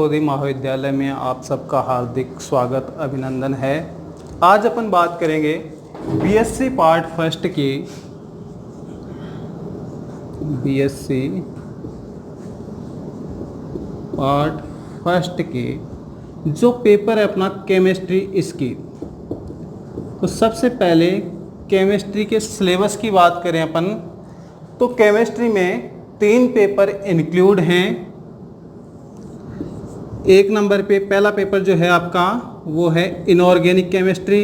सोधी महाविद्यालय में आप सबका हार्दिक स्वागत अभिनंदन है। आज अपन बात करेंगे बीएससी पार्ट फर्स्ट की जो पेपर है अपना केमिस्ट्री इसकी। तो सबसे पहले केमिस्ट्री के सिलेबस की बात करें अपन तो केमिस्ट्री में 3 पेपर इंक्लूड हैं। एक नंबर पे पहला पेपर जो है आपका वो है इनऑर्गेनिक केमिस्ट्री।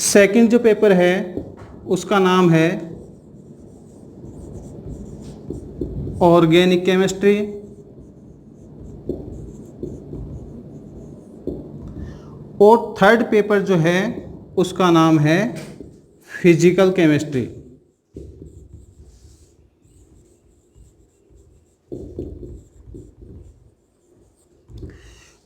सेकंड जो पेपर है उसका नाम है ऑर्गेनिक केमिस्ट्री। और थर्ड पेपर जो है उसका नाम है फिजिकल केमिस्ट्री।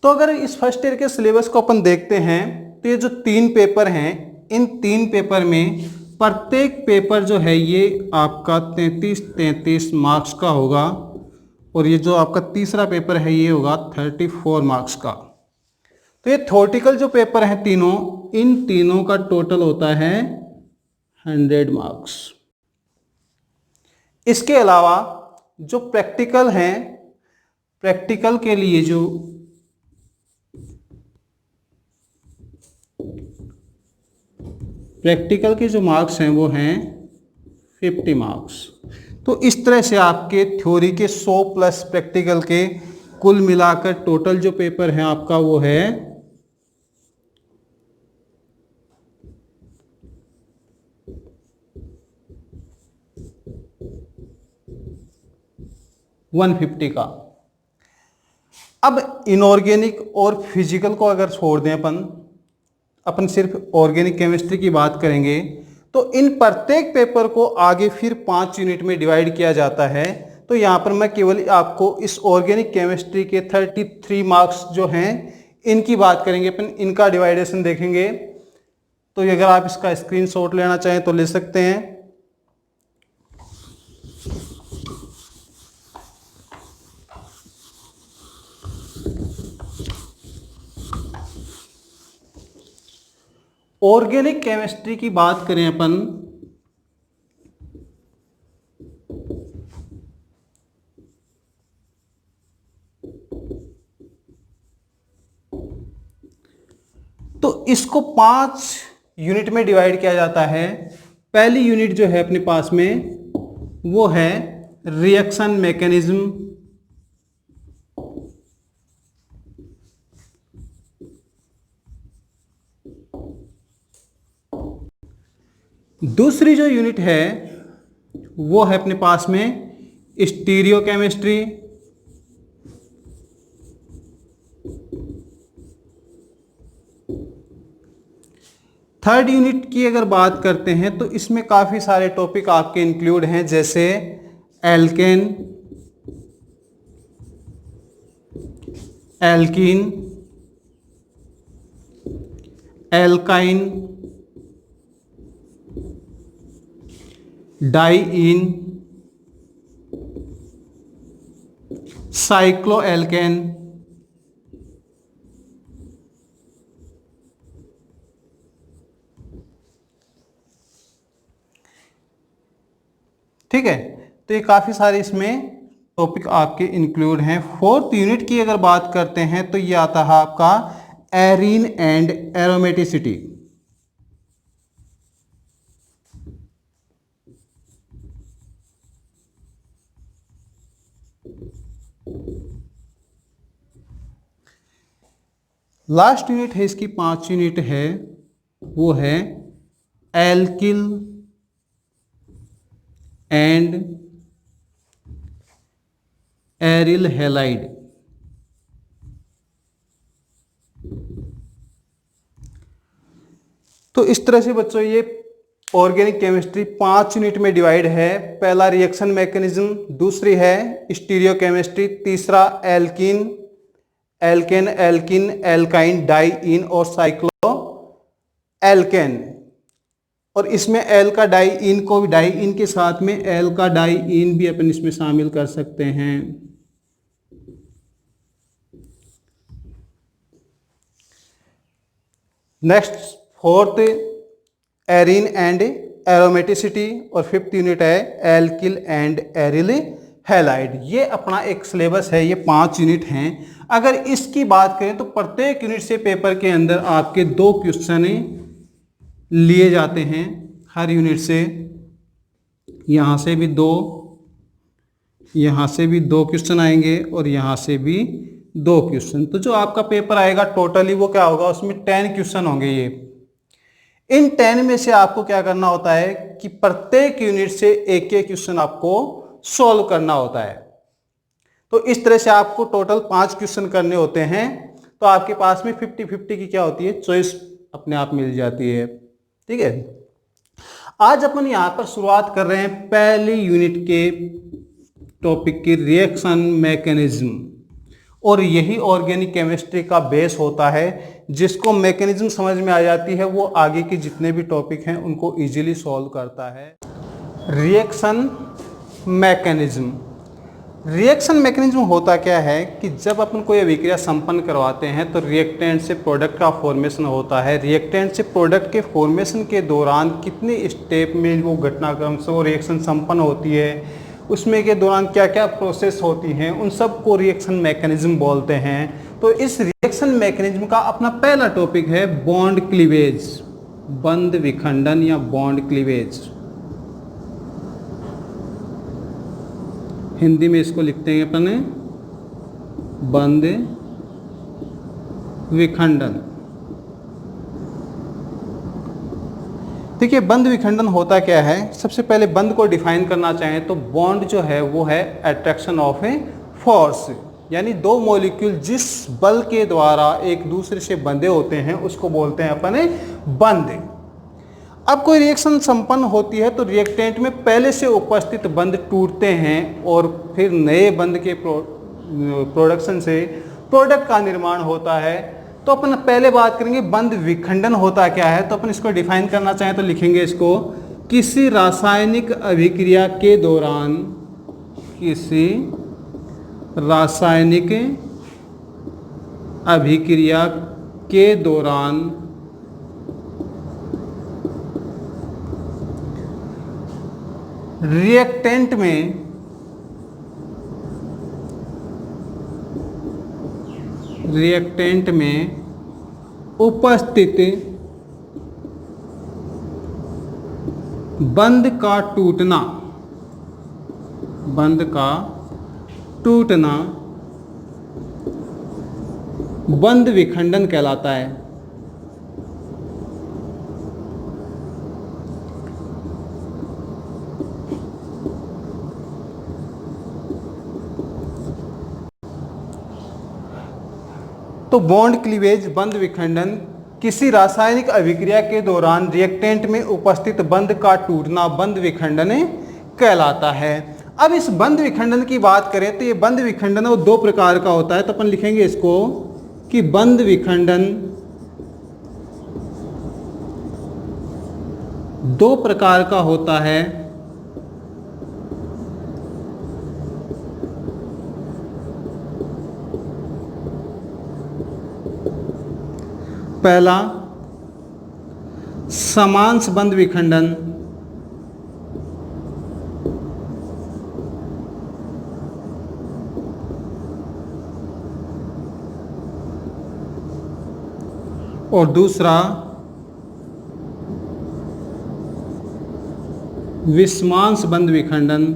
तो अगर इस फर्स्ट ईयर के सिलेबस को अपन देखते हैं तो ये जो 3 पेपर हैं, इन 3 पेपर में प्रत्येक पेपर जो है ये आपका 33 मार्क्स का होगा। और ये जो आपका तीसरा पेपर है ये होगा 34 मार्क्स का। तो ये थ्योरेटिकल जो पेपर हैं तीनों, इन तीनों का टोटल होता है 100 मार्क्स। इसके अलावा जो प्रैक्टिकल हैं, प्रैक्टिकल के लिए जो प्रैक्टिकल के जो मार्क्स हैं वो हैं 50 मार्क्स। तो इस तरह से आपके थ्योरी के 100 प्लस प्रैक्टिकल के कुल मिलाकर टोटल जो पेपर है आपका वो है 150 का। अब इनऑर्गेनिक और फिजिकल को अगर छोड़ दें अपन सिर्फ ऑर्गेनिक केमिस्ट्री की बात करेंगे तो इन प्रत्येक पेपर को आगे फिर 5 यूनिट में डिवाइड किया जाता है। तो यहाँ पर मैं केवल आपको इस ऑर्गेनिक केमिस्ट्री के 33 मार्क्स जो हैं इनकी बात करेंगे, अपन इनका डिवाइडेशन देखेंगे। तो अगर आप इसका स्क्रीनशॉट लेना चाहें तो ले सकते हैं। ऑर्गेनिक केमिस्ट्री की बात करें अपन तो इसको 5 यूनिट में डिवाइड किया जाता है। पहली यूनिट जो है अपने पास में वो है रिएक्शन मैकेनिज्म। दूसरी जो यूनिट है वो है अपने पास में स्टीरियो केमिस्ट्री। थर्ड यूनिट की अगर बात करते हैं तो इसमें काफ़ी सारे टॉपिक आपके इंक्लूड हैं, जैसे alkane, alkene, alkyne, diene, cycloalkane, ठीक है। तो ये काफ़ी सारे इसमें टॉपिक आपके इंक्लूड हैं। फोर्थ यूनिट की अगर बात करते हैं तो ये आता है आपका arene and aromaticity. Last unit है इसकी 5 यूनिट है, वो है एल्किल एंड एरिल हैलाइड। तो इस तरह से बच्चों ये ऑर्गेनिक केमिस्ट्री 5 यूनिट में डिवाइड है। पहला रिएक्शन मैकेनिज्म, दूसरी है स्टीरियो केमिस्ट्री, तीसरा alkene, alkane, alkyne, alkyne, diene और साइक्लो एल्केन। और इसमें एल का डाई इन को डाई इन के साथ में एल का डाई इन भी अपन इसमें शामिल कर सकते हैं। Next fourth arene and aromaticity और फिफ्थ यूनिट है एल्किल एंड एरिल हैलाइड। ये अपना एक सिलेबस है, ये 5 यूनिट हैं। अगर इसकी बात करें तो प्रत्येक यूनिट से पेपर के अंदर आपके 2 क्वेश्चन लिए जाते हैं हर यूनिट से। यहाँ से भी 2, यहाँ से भी 2 क्वेश्चन आएंगे और यहाँ से भी 2 क्वेश्चन। तो जो आपका पेपर आएगा टोटली वो क्या होगा, उसमें 10 क्वेश्चन होंगे। ये इन 10 में से आपको क्या करना होता है कि प्रत्येक यूनिट से एक एक क्वेश्चन आपको सॉल्व करना होता है। तो इस तरह से आपको टोटल 5 क्वेश्चन करने होते हैं। तो आपके पास में 50-50 की क्या होती है, चॉइस अपने आप मिल जाती है। ठीक है, आज अपन यहां पर शुरुआत कर रहे हैं पहली यूनिट के टॉपिक की रिएक्शन मैकेनिज्म। और यही ऑर्गेनिक केमिस्ट्री का बेस होता है। जिसको मैकेनिज्म समझ में आ जाती है वो आगे के जितने भी टॉपिक हैं उनको इजीली सॉल्व करता है। रिएक्शन मैकेनिज्म, रिएक्शन मैकेनिज्म होता क्या है कि जब अपन कोई अभिक्रिया संपन्न करवाते हैं तो रिएक्टेंट से प्रोडक्ट का फॉर्मेशन होता है। रिएक्टेंट से प्रोडक्ट के फॉर्मेशन के दौरान कितने स्टेप में वो घटनाक्रम से वो रिएक्शन संपन्न होती है, उसमें के दौरान क्या क्या प्रोसेस होती हैं, उन सब को रिएक्शन मैकेनिज्म बोलते हैं। तो इस रिएक्शन मैकेनिज्म का अपना पहला टॉपिक है बॉन्ड क्लीवेज, बंध विखंडन या बॉन्ड क्लीवेज। हिंदी में इसको लिखते हैं अपन बंध विखंडन। देखिए बंध विखंडन होता क्या है, सबसे पहले बंध को डिफाइन करना चाहें तो बॉन्ड जो है वो है अट्रैक्शन ऑफ ए फोर्स, यानी 2 मॉलिक्यूल जिस बल के द्वारा एक दूसरे से बंधे होते हैं उसको बोलते हैं अपन बंध। अब कोई रिएक्शन संपन्न होती है तो रिएक्टेंट में पहले से उपस्थित बंध टूटते हैं और फिर नए बंध के प्रोडक्शन से प्रोडक्ट का निर्माण होता है। तो अपन पहले बात करेंगे बंध विखंडन होता क्या है। तो अपन इसको डिफाइन करना चाहें तो लिखेंगे इसको, किसी रासायनिक अभिक्रिया के दौरान, किसी रासायनिक अभिक्रिया के दौरान रिएक्टेंट में उपस्थित बंध का टूटना बंध विखंडन कहलाता है। तो बॉन्ड क्लीवेज, बंध विखंडन, किसी रासायनिक अभिक्रिया के दौरान रिएक्टेंट में उपस्थित बंध का टूटना बंध विखंडन कहलाता है। अब इस बंध विखंडन की बात करें तो ये बंध विखंडन वो 2 प्रकार का होता है। तो अपन लिखेंगे इसको कि बंध विखंडन 2 प्रकार का होता है। पहला समांश बंध विखंडन, और दूसरा विषमांश बंध विखंडन।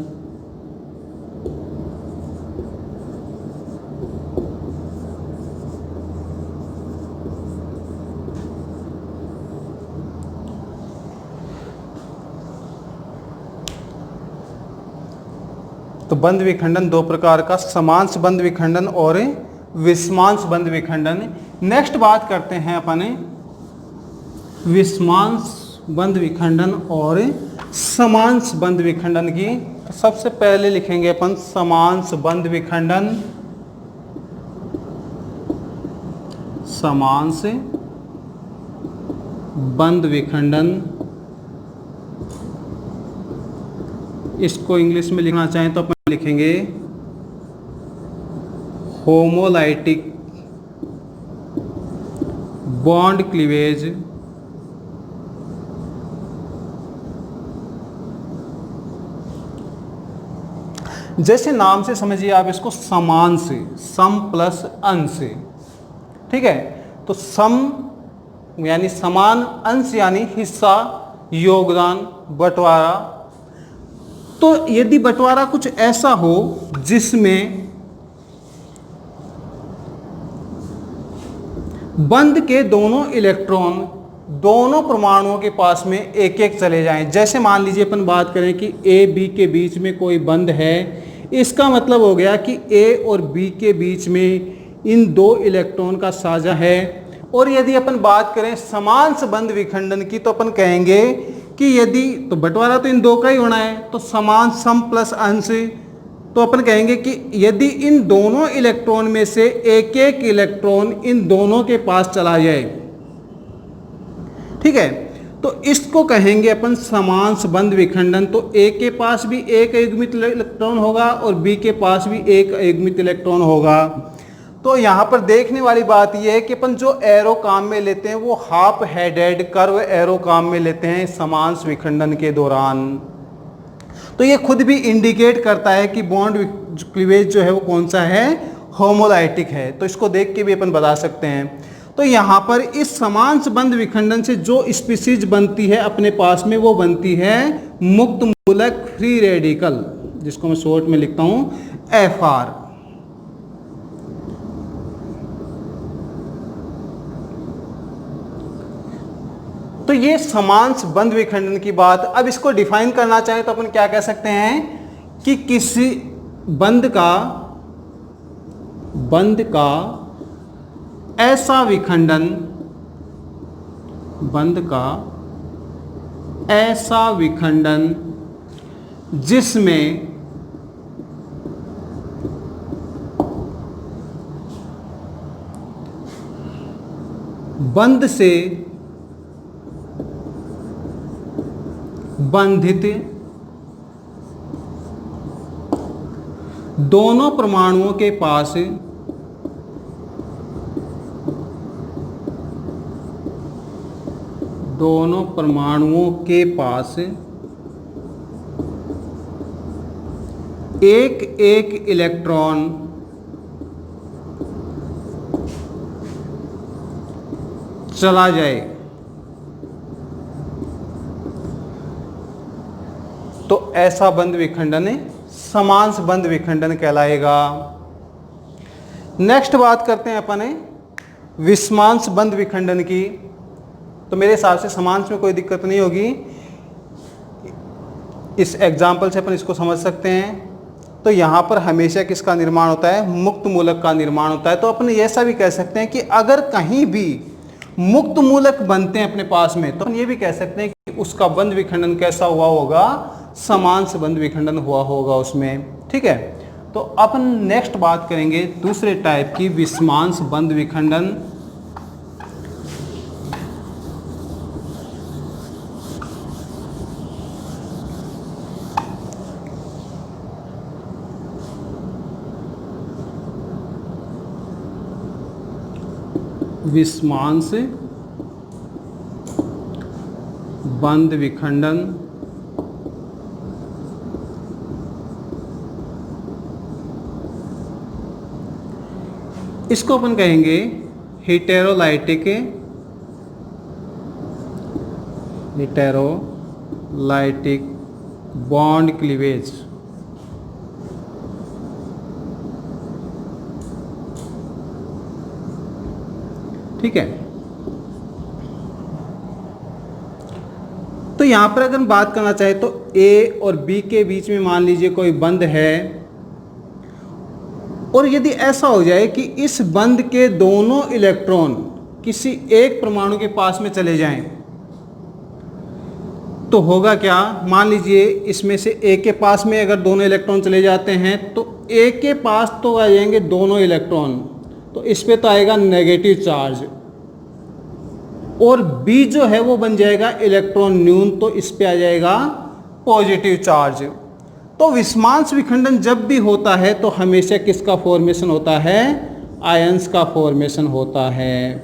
तो बंध विखंडन 2 प्रकार का, समांश बंध विखंडन और विषमांश बंध विखंडन। नेक्स्ट बात करते हैं अपन विषमांश बंध विखंडन और समांश बंध विखंडन की। तो सबसे पहले लिखेंगे अपन समांश बंध विखंडन, समांश बंध विखंडन। इसको इंग्लिश में लिखना चाहें तो अपन लिखेंगे होमोलाइटिक बॉन्ड क्लीवेज जैसे नाम से समझिए आप इसको समान से, सम प्लस अंश से, ठीक है। तो सम यानी समान, अंश यानी हिस्सा, योगदान, बंटवारा। तो यदि बंटवारा कुछ ऐसा हो जिसमें बंध के दोनों इलेक्ट्रॉन दोनों परमाणुओं के पास में एक एक चले जाएं, जैसे मान लीजिए अपन बात करें कि ए बी के बीच में कोई बंध है, इसका मतलब हो गया कि ए और बी के बीच में इन दो इलेक्ट्रॉन का साझा है। और यदि अपन बात करें समान संबंध विखंडन की तो अपन कहेंगे कि यदि, तो बंटवारा तो इन दो का ही होना है, तो समान सम प्लस अंश, तो अपन कहेंगे कि यदि इन दोनों इलेक्ट्रॉन में से एक एक इलेक्ट्रॉन इन दोनों के पास चला जाए, ठीक है, तो इसको कहेंगे अपन समान संबंध विखंडन। तो ए के पास भी एक युग्मित इलेक्ट्रॉन होगा और बी के पास भी एक युग्मित इलेक्ट्रॉन होगा। तो यहाँ पर देखने वाली बात यह है कि अपन जो एरो काम में लेते हैं वो हाफ हेडेड कर्व एरो काम में लेते हैं समान विखंडन के दौरान। तो ये खुद भी इंडिकेट करता है कि बॉन्ड क्लीवेज जो है वो कौन सा है, होमोलाइटिक है। तो इसको देख के भी अपन बता सकते हैं। तो यहाँ पर इस समान संबंध विखंडन से जो स्पीसीज बनती है अपने पास में, वो बनती है मुक्त मूलक फ्री रेडिकल, जिसको मैं शॉर्ट में लिखता हूं FR। तो ये समान संबंध विखंडन की बात। अब इसको डिफाइन करना चाहें तो अपन क्या कह सकते हैं कि किसी बंध का ऐसा विखंडन, बंध का ऐसा विखंडन जिसमें बंध से बंधित दोनों परमाणुओं के पास एक एक इलेक्ट्रॉन चला जाए, तो ऐसा बंध विखंडन समान संबंध विखंडन कहलाएगा। नेक्स्ट बात करते हैं अपन विषमान संबंध विखंडन की। तो मेरे हिसाब से समान में कोई दिक्कत नहीं होगी, इस एग्जाम्पल से अपन इसको समझ सकते हैं। तो यहाँ पर हमेशा किसका निर्माण होता है, मुक्त मूलक का निर्माण होता है। तो अपन ऐसा भी कह सकते हैं कि अगर कहीं भी मुक्त मूलक बनते हैं अपने पास में, तो अपन ये भी कह सकते हैं कि उसका बंध विखंडन कैसा हुआ होगा, समान संबंध विखंडन हुआ होगा उसमें, ठीक है। तो अपन नेक्स्ट बात करेंगे दूसरे टाइप की, विषमान संबंध विखंडन। विषमान से बंध विखंडन इसको अपन कहेंगे हेटेरोलाइटिक बॉन्ड क्लीवेज। ठीक है। तो यहां पर अगर बात करना चाहे तो ए और बी के बीच में मान लीजिए कोई बंध है, और यदि ऐसा हो जाए कि इस बंध के दोनों इलेक्ट्रॉन किसी एक परमाणु के पास में चले जाएं, तो होगा क्या, मान लीजिए इसमें से ए के पास में अगर दोनों इलेक्ट्रॉन चले जाते हैं तो ए के पास तो आ जाएंगे दोनों इलेक्ट्रॉन, तो इस पे तो आएगा नेगेटिव चार्ज, और बी जो है वो बन जाएगा इलेक्ट्रॉन न्यून, तो इस पे आ जाएगा पॉजिटिव चार्ज। तो विस्मांस विखंडन जब भी होता है तो हमेशा किसका फॉर्मेशन होता है? आयंस का फॉर्मेशन होता है।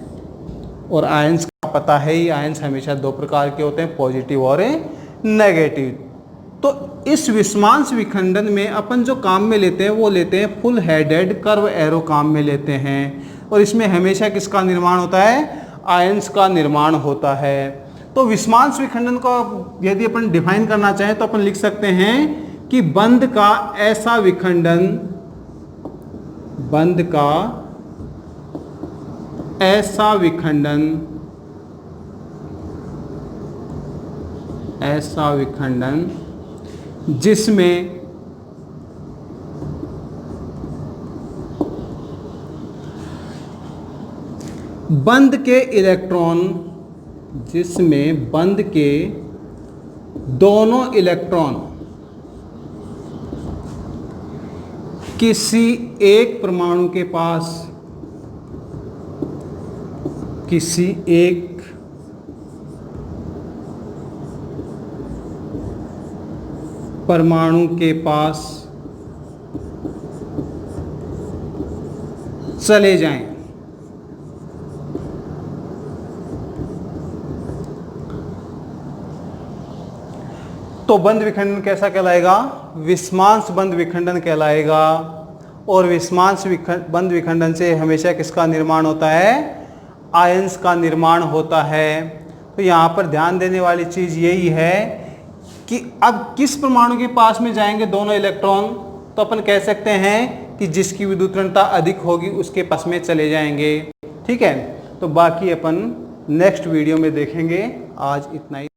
और आयंस का पता है ही, आयंस हमेशा दो प्रकार के होते हैं, पॉजिटिव और नेगेटिव। तो इस विस्मांस विखंडन में अपन जो काम में लेते हैं वो लेते हैं फुल हेडेड कर्व एरो काम में लेते हैं। और इसमें हमेशा किसका निर्माण होता है? आयंस का निर्माण होता है। तो विस्मांस विखंडन को यदि अपन डिफाइन करना चाहें तो अपन लिख सकते हैं कि बंध का ऐसा विखंडन, बंध का ऐसा विखंडन, ऐसा विखंडन जिसमें बंध के इलेक्ट्रॉन, जिसमें बंध के दोनों इलेक्ट्रॉन किसी एक परमाणु के पास, किसी एक परमाणु के पास चले जाएं। तो बंध विखंडन कैसा कहलाएगा? विस्मांस बंध विखंडन कहलाएगा। और विस्मांस बंध विखंडन से हमेशा किसका निर्माण होता है? आयंस का निर्माण होता है। तो यहाँ पर ध्यान देने वाली चीज़ यही है कि अब किस परमाणु के पास में जाएंगे दोनों इलेक्ट्रॉन, तो अपन कह सकते हैं कि जिसकी विद्युतरणता अधिक होगी उसके पास में चले जाएंगे। ठीक है, तो बाकी अपन नेक्स्ट वीडियो में देखेंगे। आज इतना ही।